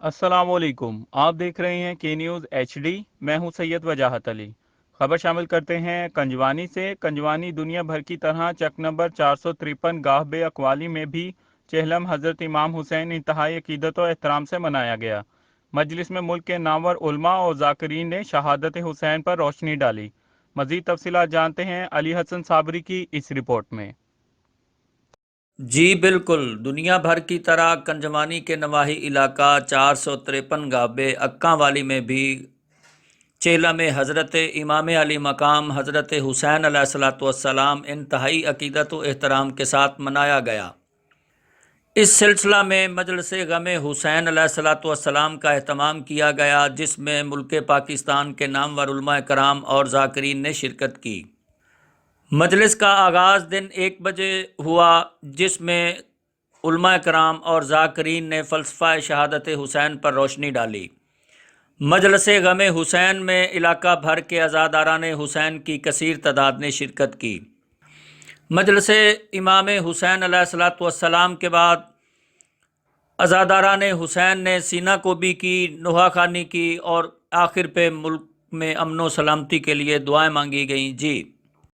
अस्सलाम वालेकुम। आप देख रहे हैं के न्यूज़ HD। मैं हूं सैयद वजाहत अली। खबर शामिल करते हैं कंजवानी से। कंजवानी दुनिया भर की तरह चक नंबर 453 गाहबे अकवाली में भी चेहलम हज़रत इमाम हुसैन इंतहाई अकीदत और एहतराम से मनाया गया। मजलिस में मुल्क के नामवर उलमा और ज़ाकिरीन ने शहादत हुसैन पर रोशनी डाली। मज़ीद तफसीलात जानते हैं अली हसन साबरी की इस रिपोर्ट में। जी बिल्कुल, दुनिया भर की तरह कंजवानी के नवाही इलाका 453 गाबे अक्का वाली में भी चेला में हज़रत इमाम अली मकाम हज़रत हुसैन अलैहिस्सलाम इंतहाई अकीदत व एहतराम के साथ मनाया गया। इस सिलसिला में मजलिस गम हुसैन अलैहिस्सलाम का अहतमाम किया गया, जिसमें मुल्क पाकिस्तान के नामवर उलमा कराम और ज़ाकिरीन ने शिरकत की। मजलिस का आगाज़ दिन 1 बजे हुआ, जिसमें उलमा कराम और ज़ाकिरीन ने फ़लसफ़ा शहादत हुसैन पर रोशनी डाली। मजलिस गम हुसैन में इलाका भर के अज़ादारान हुसैन की कसीर तादाद ने शिरकत की। मजलिस इमाम हुसैन अलैहिस्सलाम के बाद अज़ादारान हुसैन ने सीना कोबी की, नुहा खानी की और आखिर पे मुल्क में अमन व सलामती के लिए दुआएं मांगी गईं। जी।